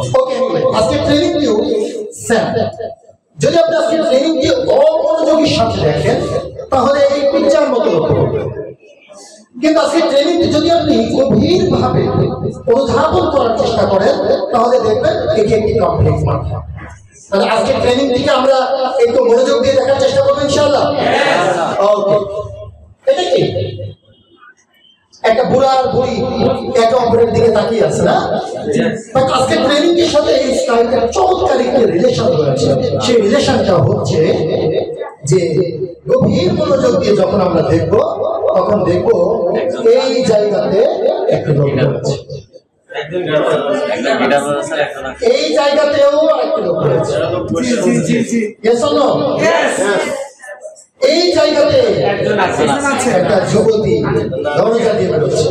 ওকে, আজকে ট্রেনিং দিও স্যার। যদি আপনি আজকে ট্রেনিং দিয়ে অমনোযোগীর সাথে দেখেন তাহলে এই পিকচার মতো হবে। কিন্তু আজকে ট্রেনিং যদি আপনি গভীরভাবে অনুধাবন করার চেষ্টা করেন তাহলে দেখবেন এটি একটি কমপ্লেক্স মাত্রা। তাহলে আজকে ট্রেনিং থেকে আমরা একটু মনোযোগ দিয়ে দেখার চেষ্টা করবো ইনশাআল্লাহ। ওকে, এটা কি একটা বুড়া আর বুড়ি একে অপরের দিকে তাকিয়ে আছে না? আজকে ট্রেনিং এর সাথে এই স্টাইলটা চমৎকার একটি রিলেশন রয়েছে। সেই রিলেশনটা হচ্ছে যে গভীর মনোযোগ দিয়ে যখন আমরা দেখব তখন দেখব এই জায়গাতে একটা লোক রয়েছে, এই জায়গাতেও একটা লোক রয়েছে। এই জায়গাতে একটা যুবতী দরজা দিয়ে বেরোচ্ছে।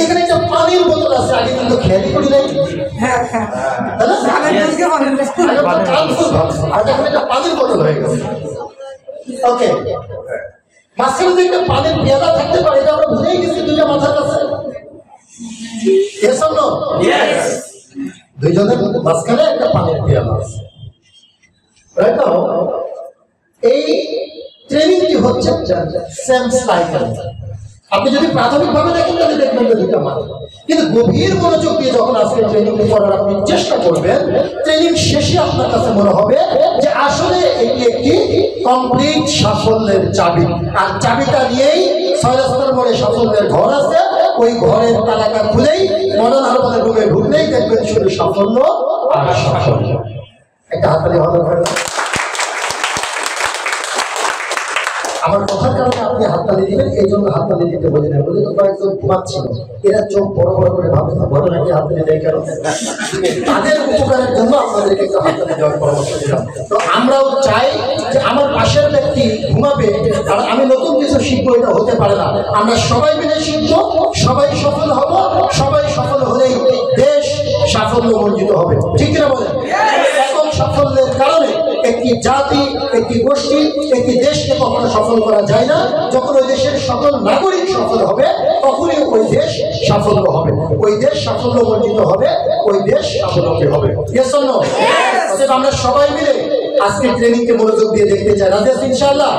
এখানে একটা পানির বোতল আছে, আগে কিন্তু খেয়ালই করি নাই। একটা পানির বোতল হয়ে গেছে। ওকে, মাঝখানে যে একটা পানির পেয়ালা থাকতে পারে এটা আমরা ভুলেই গেছি দুইটা মাথার কাছে। দুইজনের মাঝখানে একটা পানির পেয়ালা আছে। এই ট্রেনিংটি হচ্ছে সেম সাইকেল। আপনি যদি প্রাথমিকভাবে দেখেন তাহলে দেখবেন দুইটা মাথা, কিন্তু গভীর মনোযোগ দিয়ে যখন আজকে ট্রেনিং করার আপনি চেষ্টা করবেন, ট্রেনিং শেষে আপনার কাছে মনে হবে যে আসলে এটি একটি কমপ্লিট সাফল্যের চাবি। আর চাবিটা নিয়েই 6 রাস্তার মোড়ে সাফল্যের ঘর আছে, ওই ঘরের তালাটা খুলেই মডার্ন হারবালের রুমে ঢুকলেই দেখবেন শুধু সাফল্য আর সাফল্য। একটা হাততালি ভালো করে। আমার কথার কারণে আপনি হাততালি দিবেন, এই জন্য হাততালি দিতে বলি না। বলে তো কয়েকজন ঘুমাচ্ছিল, এরা চোখ বড় বড় করে ভাবে তো বড় নাকি হাততালি দেয় কেন? তাদের উপকারের জন্য আপনাদেরকে একটু হাততালি দেওয়ার পরামর্শ দিলাম। তো আমরাও চাই যে আমার পাশের ব্যক্তি ঘুমাবে আর আমি নতুন কিছু শিখবো, এটা হতে পারে না। আমরা সবাই মিলে শিখবো, সবাই সফল হব, সবাই সফল হলেই দেশ সাফল্য মণ্ডিত হবে। ঠিক কিনা বলেন? একক সাফল্যের কারণে একটি জাতি, একটি গোষ্ঠী, একটি দেশকে কখনো সফল করা যায় না। যখন ওই দেশের সকল নাগরিক সফল হবে তখনই ওই দেশ সাফল্য হবে, ওই দেশ সাফল্য মণ্ডিত হবে, ওই দেশ সাফল্যকে হবে। আমরা সবাই মিলে আজকে ট্রেনিংকে মনোযোগ দিয়ে দেখতে চাই। রাজি আছি ইনশাআল্লাহ?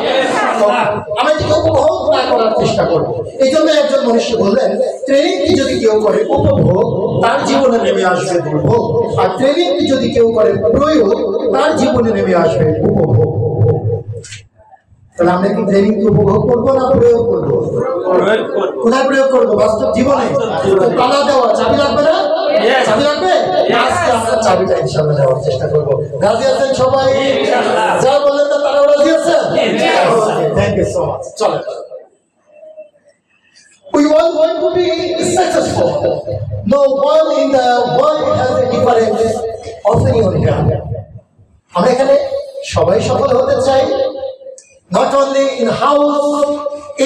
আমরা এটিকে উপভোগ না করার চেষ্টা করবো। এই জন্য একজন মনুষ্য বললেন, ট্রেনিংটি যদি কেউ করে উপভোগ, তার জীবনে নেমে আসবে দুর্ভোগ। আর ট্রেনিংটি যদি কেউ করে প্রয়োগ, তার জীবনে নেমে আসবে উপভোগ। তাহলে আমরা কি ট্রেনিংকে উপভোগ করবো না প্রয়োগ করবো? কোথায় প্রয়োগ করবো? বাস্তব জীবনে। তালা দেওয়া চাবি লাগবে না? চাবি লাগবে? আজকে আমরা চাবিটা ইনশাআল্লাহ দেওয়ার চেষ্টা করবো। রাজি আছেন সবাই? যারা বললেন না তারাও রাজি আছেন? Thank you so much. চলেন, we all want to be successful. No one in the world has a different opinion here. আমরা এখানে সবাই সফল হতে চাই। নট অনলি ইন হাউস,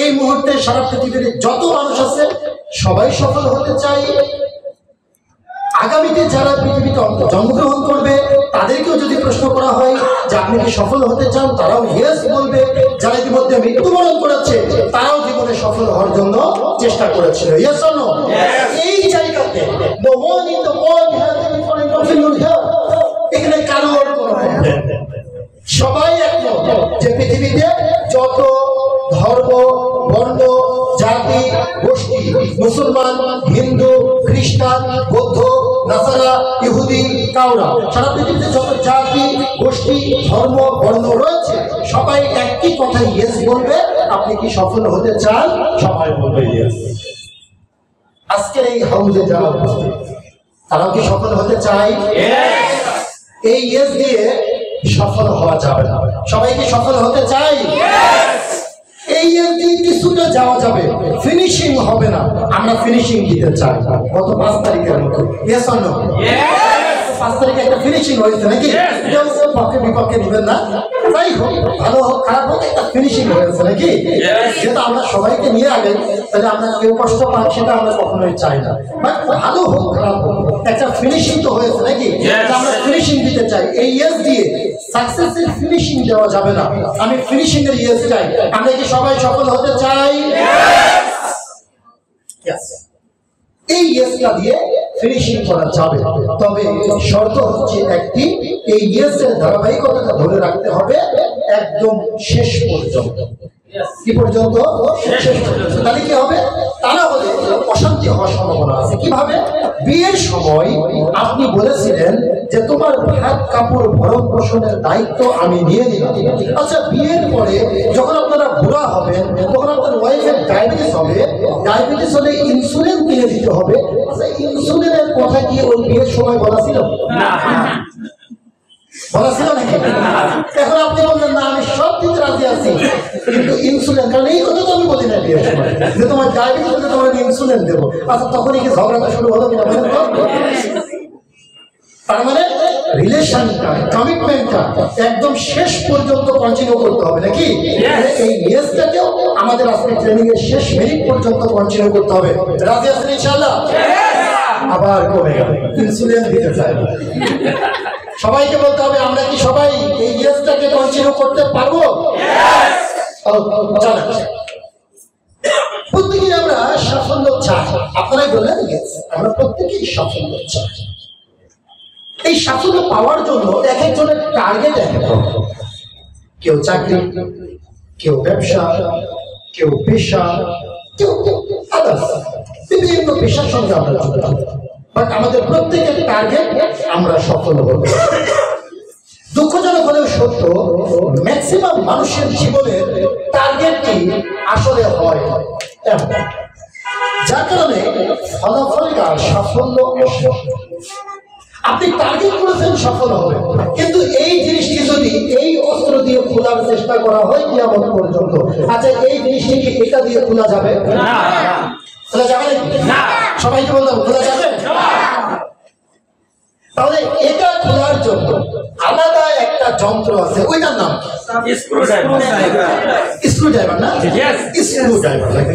এই মুহূর্তে সারা পৃথিবীর যত মানুষ আছে সবাই সফল হতে চাই। আগামীতে যারা পৃথিবীতে জন্মগ্রহণ করবে তাদেরকেও যদি প্রশ্ন করা হয় যে আপনি কি সফল হতে চান, তারাও ইয়েস বলবে। যারা ইতিমধ্যে মৃত্যুবরণ করেছে তারাও জীবনে সফল হওয়ার জন্য চেষ্টা করেছিল। Yes or no? এই জায়গাতে the one in the world has a different opinion here. এখানে কারোর কোনো প্রবলেম, সবাই একমত যে পৃথিবীতে যত ধর্ম, বর্ণ, জাতি, গোষ্ঠী, মুসলমান, হিন্দু, খ্রিস্টান, বৌদ্ধ, নাসারা, ইহুদি, কাউরা, সারা পৃথিবীতে যত জাতি, গোষ্ঠী, ধর্ম, বর্ণ রয়েছে সবাই একই কথা ইয়েস বলবে। আপনি কি সফল হতে চান? সবাই বলবে ইয়েস। আজকের এই হাউসে যারা উপস্থিত তারাও কি সফল হতে চাই? এই ইয়েস দিয়ে সফল হওয়া যাবে না। সবাই কি সফল হতে চাই? এই ইয়েস দিয়ে কিছুটা যাওয়া যাবে, ফিনিশিং হবে না। আমরা ফিনিশিং দিতে চাই গত 5 তারিখের মতো। Yes or no? 5 তারিখে একটা ফিনিশিং হয়েছে নাকি? পক্ষে বিপক্ষে দিবেন না, তাই হোক, ভালো হোক খারাপ হোক, একটা ফিনিশিং হয়েছে নাকি? যেটা আমরা সবাইকে নিয়ে আগে, তাহলে আমরা কেউ কষ্ট পাই সেটা আমরা কখনোই চাই না। বাট ভালো হোক খারাপ হোক, একটা ফিনিশিং তো হয়েছে নাকি? আমরা ফিনিশিং দিতে চাই। এই ইয়েস দিয়ে সাকসেসের ফিনিশিং দেওয়া যাবে না। আমি ফিনিশিং এর ইয়েস চাই। আমরা কি সবাই সফল হতে চাই? এই ইয়েসটা দিয়ে ফিনিশিং করা যাবে। তবে শর্ত হচ্ছে একটি, এই ইয়েসের ধারাবাহিকতা ধরে রাখতে হবে একদম শেষ পর্যন্ত। কি পর্যন্ত? শেষ পর্যন্ত। তাহলে কি হবে? তা না হলে অশান্তি হওয়ার সম্ভাবনা আছে। কিভাবে? বিয়ের সময় আপনি বলেছিলেন যে তোমার ভাত কাপড় ভরণ পোষণের দায়িত্ব আমি নিয়ে নিলাম। আচ্ছা, বিয়ের পরে যখন আপনারা বুড়া হবেন, তখন আপনার ওয়াইফের ডায়াবেটিস হবে, ডায়াবেটিস হলে ইনসুলিন কিনে দিতে হবে। আচ্ছা, ইনসুলিনের কথা কি ওই বিয়ের সময় বলা ছিল? বলা ছিল নাকি? এখন আপনি বললেন না আমি সব দিতে রাজি আছি, কিন্তু ইনসুলিন, কারণ এই কথা তো আমি বলি না বিয়ের সময় যে তোমার ডায়াবেটিস হলে তোমার ইনসুলিন দেবো। আচ্ছা, তখনই কি ঝগড়াটা শুরু হলো কিনা? তার মানে রিলেশনটা, কমিটমেন্টটা একদম শেষ পর্যন্ত কন্টিনিউ করতে হবে নাকি? এই ইয়েসটাকেও আমাদের আজকে ট্রেনিং এর শেষ মিনিট পর্যন্ত কন্টিনিউ করতে হবে। রাজি আছেন ইনশাআল্লাহ? আবার কমে গেল, ইনসুলিন দিতে চাই। সবাইকে বলতে হবে আমরা কি সবাই এই ইয়েসটাকে কন্টিনিউ করতে পারবো? প্রত্যেকেই আমরা সাফল্য চাই। আপনারাই বললেন ইয়েস, আমরা প্রত্যেকেই সাফল্য চাই। এই সাফল্য পাওয়ার জন্য এক একজনের টার্গেট এক এক রকম। কেউ চাকরি, কেউ ব্যবসা, কেউ পেশা, কেউ আদার্স, বিভিন্ন পেশার সঙ্গে আমরা যুক্ত। বাট আমাদের প্রত্যেকের টার্গেট আমরা সফল হব। দুঃখজনক হলেও সত্য, ম্যাক্সিমাম মানুষের জীবনের টার্গেটটি আসলে হয় এমন, যার কারণে ফলাফলটা সাফল্য আসে। আপনি টার্গেট করেছেন সফল হবে, কিন্তু এই জিনিসটি যদি এই অস্ত্র দিয়ে খোলার চেষ্টা করা হয় কিয়ামত পর্যন্ত, আচ্ছা এই জিনিসটি কি এটা দিয়ে খোলা যাবে? খোলা যাবে না। সবাইকে বললাম খোলা যাবে। তাহলে এটা খোলার জন্য আলাদা একটা যন্ত্র আছে, ওইটার নাম স্ক্রু ড্রাইভার। না, স্ক্রু ড্রাইভার,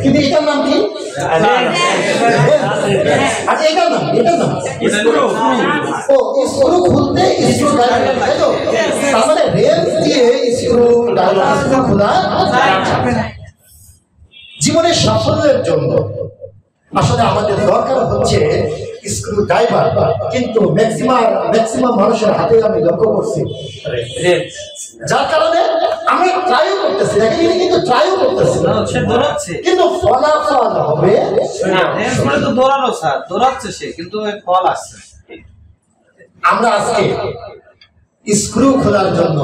কিন্তু এটার নাম কি? আচ্ছা, এটার নাম স্ক্রু খুলতে স্ক্রু ড্রাইভার, তাই তো? তার মানে রেঞ্জ দিয়ে স্ক্রু ড্রাইভার খোলা যাবে না। জীবনের সাফল্যের জন্য আসলে আমাদের দরকার হচ্ছে স্ক্রু ড্রাইভার, কিন্তু ম্যাক্সিমাম মানুষের হাতে আমি লক্ষ্য করছি, যার কারণে আমি ট্রাইও করতেছি, কিন্তু ট্রাইও করতেছি কিন্তু ফলাফল হবে তো দৌড়ানো, স্যার দৌড়াচ্ছে সে, কিন্তু ফল আসছে। আমরা আজকে স্ক্রু খোলার জন্য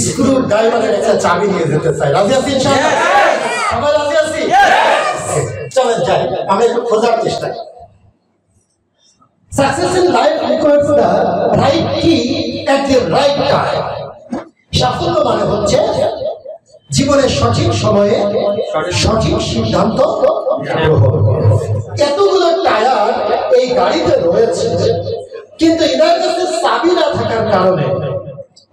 স্ক্রু ড্রাইভারের একটা চাবি নিয়ে যেতে চাই। রাজি আছি ইনশাআল্লাহ? সবাই রাজি আছি? চলেন যাই, আমরা একটু খোঁজার চেষ্টা করি। Success in life requires the right key at the right time. সাফল্য মানে হচ্ছে জীবনের সঠিক সময়ে সঠিক সিদ্ধান্ত গ্রহণ করা। এতগুলো টায়ার এই গাড়িতে রয়েছে, কিন্তু এনার কাছে চাবি না থাকার কারণে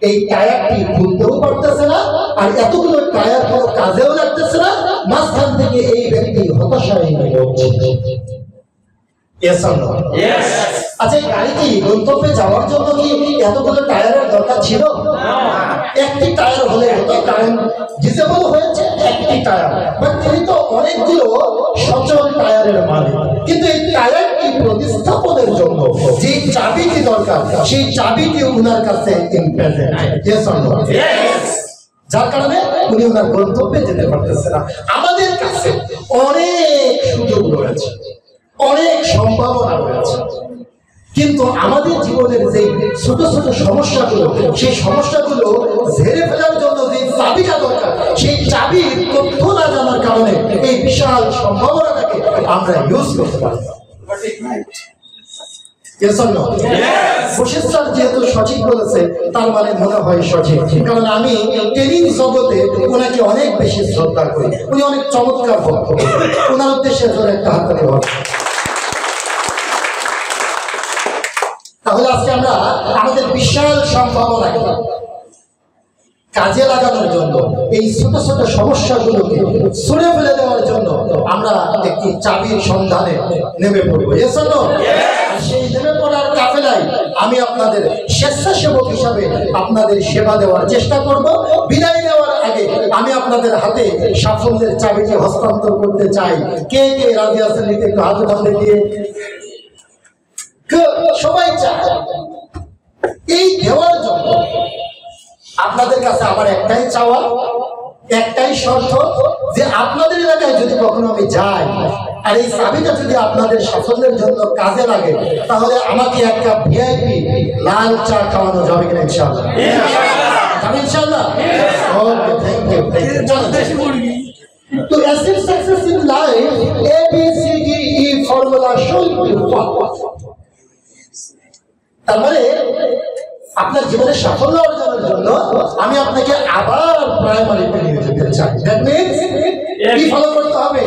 এই টায়ারটি খুলতেও পারতেছে না, আর এতগুলো টায়ার কোনো কাজেও লাগতেছে না। মাঝখান থেকে এই ব্যক্তি হতাশায় হচ্ছে। আচ্ছা, গাড়ি কি গন্তব্যে যাওয়ার জন্য কি এতগুলো টায়ারের দরকার ছিল? একটি টায়ার হলে হতো, কারণ ডিসেবল হয়েছে একটি টায়ার, বাট তিনি তো অনেকগুলো সচল টায়ারের মালিক। কিন্তু এই টায়ারটি প্রতিস্থাপনের জন্য যে চাবিটি দরকার, সেই চাবিটি উনার কাছে ইম্প্রেজেন্ট, যার কারণে উনি ওনার গন্তব্যে যেতে পারতেছে না। আমাদের কাছে অনেক সুযোগ রয়েছে, অনেক সম্ভাবনা রয়েছে, কিন্তু আমাদের জীবনের যে ছোট ছোট সমস্যাগুলো, সেই সমস্যাগুলো ঝেড়ে ফেলার জন্য যে চাবিটা দরকার, সেই চাবির তথ্য না জানার কারণে এই বিশাল সম্ভাবনাটাকে আমরা ইউজ করতে পারি। যেহেতু সঠিক বলেছে, তার মানে মনে হয় সঠিক, কারণ আমি ট্রেনিং জগতে ওনাকে অনেক বেশি শ্রদ্ধা করি। উনি অনেক চমৎকার বক্তব্য, ওনার উদ্দেশ্যে একটা হাত করে বলি। তাহলে আজকে আমরা আমাদের বিশাল সম্ভাবনাকে কাজে লাগানোর জন্য, এই ছোট ছোট সমস্যাগুলোকে ছুঁড়ে ফেলে দেওয়ার জন্য আমরা একটি চাবির সন্ধানে নেমে পড়বো। সেই নেমে পড়ার কাফেলায় আমি আপনাদের স্বেচ্ছাসেবক হিসাবে আপনাদের সেবা দেওয়ার চেষ্টা করব। বিদায় নেওয়ার আগে আমি আপনাদের হাতে সাফল্যের চাবিটি হস্তান্তর করতে চাই। কে কে রাজি আছেন নিতে একটু হাত উঠান দেখিয়ে। সবাই চায়। এই দেওয়ার জন্য আপনাদের কাছে আমার একটাই চাওয়া, একটাই শর্ত, যে আপনাদের এলাকায় যদি কখনো আমি যাই আর এই চাবিটা যদি আপনাদের সাফল্যের জন্য কাজে লাগে, তাহলে আমাকে একটা ভিআইপি লাল চা খাওয়ানো যাবে কিনা? ইনশাআল্লাহ যাবে ইনশাআল্লাহ। Okay, thank you, thank you. To achieve success in life, ABCDE formula should be followed. তার মানে আপনার জীবনে সাফল্য অর্জনের জন্য আমি আপনাকে আবার প্রাইমারিতে নিয়ে যেতে চাই। দ্যাট মিন্স কি ফলো করতে হবে?